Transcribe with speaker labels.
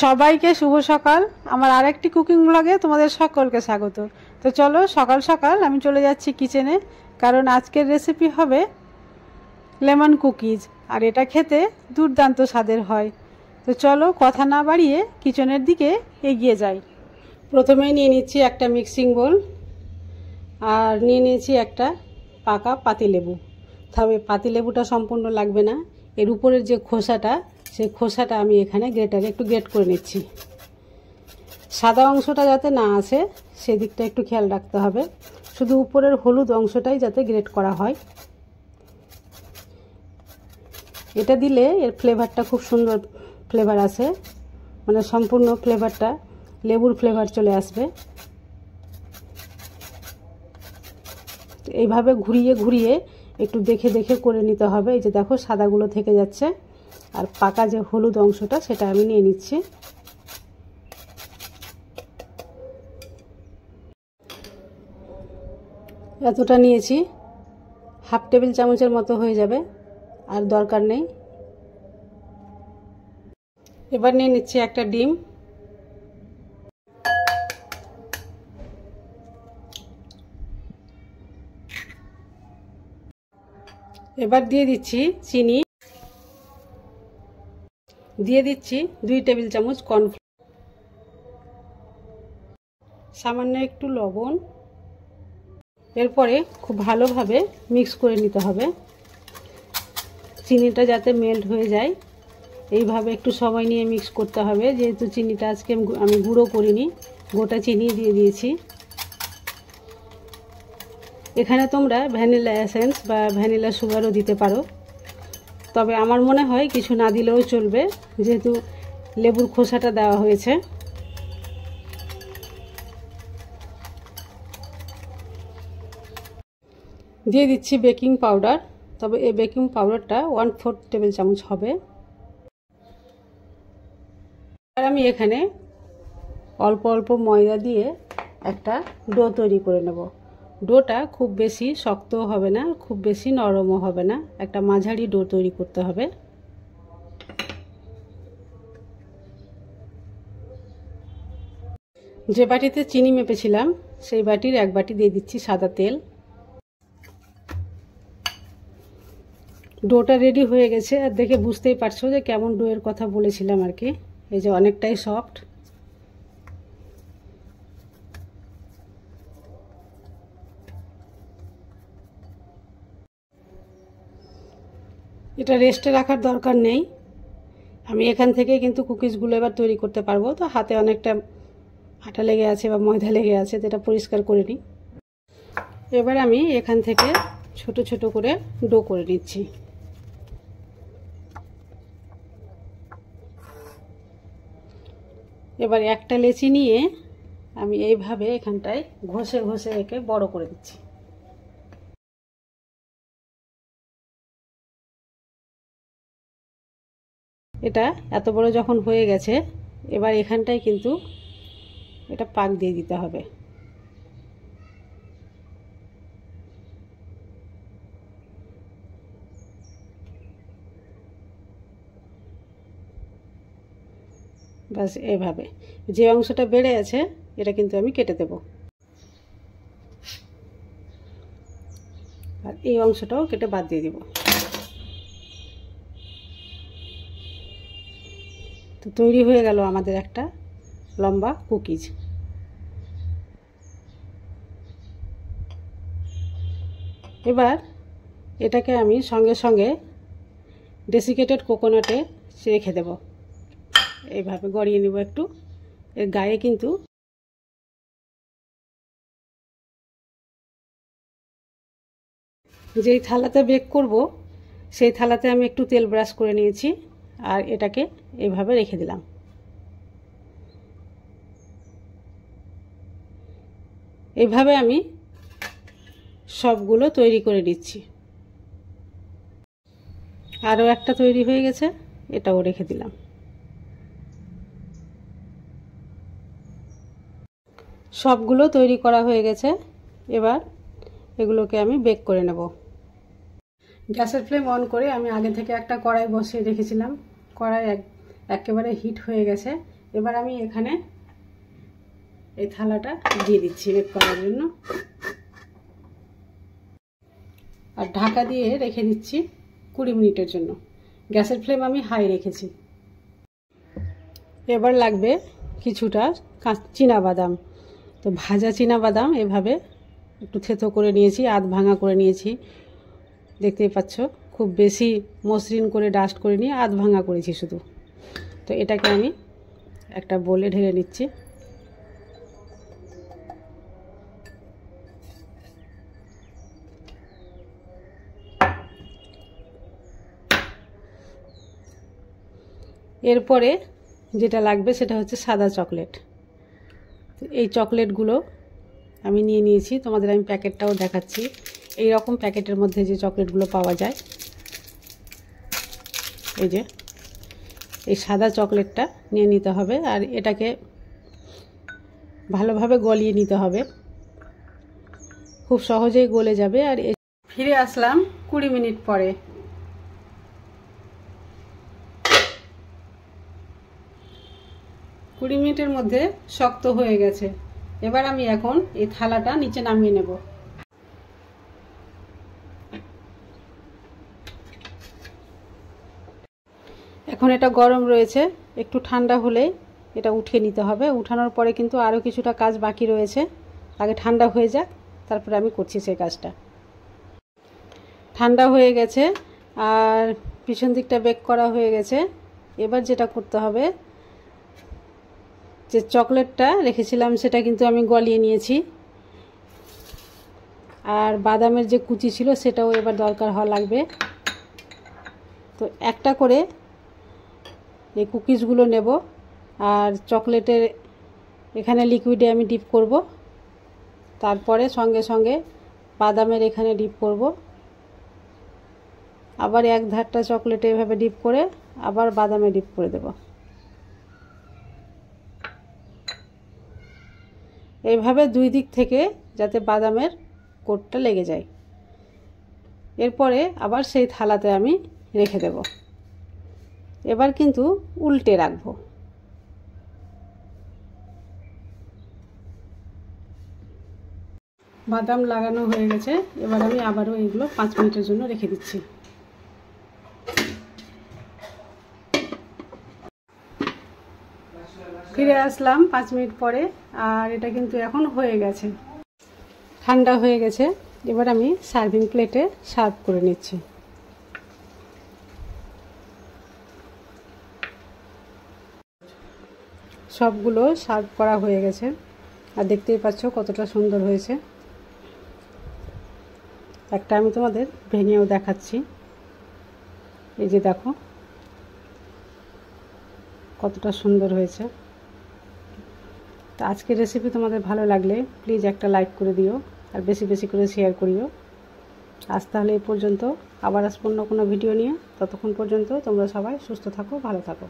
Speaker 1: সবাইকে শুভ সকাল। আমার আরেকটি কুকিং ব্লগে তোমাদের সকলকে স্বাগত। তো চলো সকাল সকাল আমি চলে যাচ্ছি কিচেনে, কারণ আজকের রেসিপি হবে লেমন কুকিজ, আর এটা খেতে দুর্দান্ত স্বাদের হয়। তো চলো কথা না বাড়িয়ে কিচেনের দিকে এগিয়ে যাই। প্রথমেই নিয়ে নিচ্ছি একটা মিক্সিং বোল, আর নিয়ে নিয়েছি একটা পাকা পাতিলেবু। তবে পাতিলেবুটা সম্পূর্ণ লাগবে না, এর উপরের যে খোসাটা, সেই খোসাটা আমি এখানে গ্রেটারে একটু গ্রেট করে নিচ্ছি। সাদা অংশটা যাতে না আসে সেদিকটা একটু খেয়াল রাখতে হবে, শুধু উপরের হলুদ অংশটাই যাতে গ্রেট করা হয়। এটা দিলে এর ফ্লেভারটা খুব সুন্দর ফ্লেভার আসে, মানে সম্পূর্ণ ফ্লেভারটা লেবুর ফ্লেভার চলে আসবে। এইভাবে ঘুরিয়ে ঘুরিয়ে একটু দেখে দেখে করে নিতে হবে। এই যে দেখো সাদাগুলো থেকে যাচ্ছে, আর পাকা যে হলুদ অংশটা সেটা আমি নিয়ে নিচ্ছি। এতটা নিয়েছি, হাফ টেবিল চামচের মতো হয়ে যাবে, আর দরকার নেই। এবার নিয়ে নিচ্ছি একটা ডিম। এবার দিয়ে দিচ্ছি চিনি, দিয়ে দিচ্ছি 2 টেবিল চামচ কর্নফ্লাওয়ার, সামান্য একটু লবণ। এরপরে খুব ভালোভাবে মিক্স করে নিতে হবে, চিনিটা যাতে মেল্ট হয়ে যায়। এইভাবে একটু সময় নিয়ে মিক্স করতে হবে, যেহেতু চিনিটা আজকে আমি গুঁড়ো করিনি, গোটা চিনি দিয়ে দিয়েছি। এখানে তোমরা ভ্যানিলা এসেন্স বা ভ্যানিলা সুগারও দিতে পারো, তবে আমার মনে হয় কিছু না দিলেও চলবে, যেহেতু লেবুর খোসাটা দেওয়া হয়েছে। দিয়ে দিচ্ছি বেকিং পাউডার, তবে এই বেকিং পাউডারটা 1/4 টেবিল চামচ হবে। আর আমি এখানে অল্প অল্প ময়দা দিয়ে একটা ডো তৈরি করে নেব। ডোটা খুব বেশি শক্তও হবে না, খুব বেশি নরমও হবে না, একটা মাঝারি ডো তৈরি করতে হবে। যে বাটিতে চিনি মেপেছিলাম সেই বাটির 1 বাটি দিয়ে দিচ্ছি সাদা তেল। ডোটা রেডি হয়ে গেছে, আর দেখে বুঝতেই পারছো যে কেমন ডোয়ের কথা বলেছিলাম আর কি। এই যে অনেকটাই সফট। এটা রেস্টে রাখার দরকার নেই, আমি এখান থেকে কিন্তু কুকিজগুলো এবার তৈরি করতে পারবো। তো হাতে অনেকটা আটা লেগে আছে বা ময়দা লেগে আছে, যেটা পরিষ্কার করে নিই। এবার আমি এখান থেকে ছোট ছোট করে ডো করে নিচ্ছি। এবার একটা লেচি নিয়ে আমি এইভাবে এখানটায় ঘষে ঘষে একে বড় করে দিচ্ছি। এটা এত বড় যখন হয়ে গেছে, এবার এখানটায় কিন্তু এটা পাক দিয়ে দিতে হবে। বাস এইভাবে যে অংশটা বেড়ে আছে এটা কিন্তু আমি কেটে দেব, আর এই অংশটাও কেটে বাদ দিয়ে দিব। তো তৈরি হয়ে গেল আমাদের একটা লম্বা কুকিজ। এবার এটাকে আমি সঙ্গে সঙ্গে ডেসিকেটেড কোকোনাটে রেখে দেব। এইভাবে গড়িয়ে নেব একটু, এর গায়ে কিন্তু যেই থালাতে বেক করব সেই থালাতে আমি একটু তেল ব্রাশ করে নিয়েছি, আর এটাকে এইভাবে রেখে দিলাম। এইভাবে আমি সবগুলো তৈরি করে নিচ্ছি। আরও একটা তৈরি হয়ে গেছে, এটাও রেখে দিলাম। সবগুলো তৈরি করা হয়ে গেছে, এবার এগুলোকে আমি বেক করে নেব। গ্যাসের ফ্লেম অন করে আমি আগে থেকে একটা কড়াই বসিয়ে রেখেছিলাম। কড়াই একেবারে হিট হয়ে গেছে, এবার আমি এখানে এই থালাটা দিয়ে দিচ্ছি বেক করার জন্য, আর ঢাকা দিয়ে রেখে দিচ্ছি 20 মিনিটের জন্য। গ্যাসের ফ্লেম আমি হাই রেখেছি। এবার লাগবে কিছুটা চীনা বাদাম। তো ভাজা চীনা বাদাম এভাবে একটু থেতো করে নিয়েছি, আধ ভাঙা করে নিয়েছি, দেখতেই পাচ্ছ। খুব বেশি মসৃণ করে ডাস্ট করে নিয়ে আধ ভাঙা করেছি শুধু। তো এটাকে আমি একটা বোলে ঢেলে নিচ্ছি। এরপরে যেটা লাগবে সেটা হচ্ছে সাদা চকলেট। এই চকলেটগুলো আমি নিয়ে নিয়েছি, তোমাদের আমি প্যাকেটটাও দেখাচ্ছি। এই রকম প্যাকেটের মধ্যে যে চকলেটগুলো পাওয়া যায়, এই যে এই সাদা চকলেটটা নিয়ে নিতে হবে, আর এটাকে ভালোভাবে গলিয়ে নিতে হবে, খুব সহজেই গলে যাবে। আর ফিরে আসলাম 20 মিনিট পরে। কুড়ি মিনিটের মধ্যে শক্ত হয়ে গেছে। এবার আমি এখন এই থালাটা নিচে নামিয়ে নেব। এখন এটা গরম রয়েছে, একটু ঠান্ডা হলে এটা উঠিয়ে নিতে হবে। উঠানোর পরে কিন্তু আরও কিছুটা কাজ বাকি রয়েছে, আগে ঠান্ডা হয়ে যাক, তারপরে আমি করছি সেই কাজটা। ঠান্ডা হয়ে গেছে আর পিছন দিকটা বেক করা হয়ে গেছে। এবার যেটা করতে হবে, যে চকলেটটা রেখেছিলাম সেটা কিন্তু আমি গলিয়ে নিয়েছি, আর বাদামের যে কুচি ছিল সেটাও এবার দরকার হওয়া লাগবে। তো একটা করে এই কুকিজগুলো নেব, আর চকলেটের এখানে লিকুইডে আমি ডিপ করব, তারপরে সঙ্গে সঙ্গে বাদামের এখানে ডিপ করব, আবার এক ধারটা চকলেটে এভাবে ডিপ করে আবার বাদামে ডিপ করে দেব। এইভাবে দুই দিক থেকে যাতে বাদামের কোটটা লেগে যায়। এরপরে আবার সেই থালাতে আমি রেখে দেব। এবার কিন্তু উল্টে রাখবো। বাদাম লাগানো হয়ে গেছে, এবার আমি আবারও এগুলো 5 মিনিটের জন্য রেখে দিচ্ছি। ফিরে আসলাম 5 মিনিট পরে, আর এটা কিন্তু এখন হয়ে গেছে, ঠান্ডা হয়ে গেছে। এবার আমি সার্ভিং প্লেটে সার্ভ করে নিচ্ছি। সবগুলো সার্ভ করা হয়ে গেছে, আর দেখতেই পাচ্ছ কতটা সুন্দর হয়েছে। একটা আমি তোমাদের ভেঙেও দেখাচ্ছি, এই যে দেখো কতটা সুন্দর হয়েছে। তো আজকের রেসিপি তোমাদের ভালো লাগলে প্লিজ একটা লাইক করে দিও, আর বেশি বেশি করে শেয়ার করিও। আজ তাহলে এই পর্যন্ত, আবার আসবো অন্য কোনো ভিডিও নিয়ে। ততক্ষণ পর্যন্ত তোমরা সবাই সুস্থ থাকো, ভালো থাকো।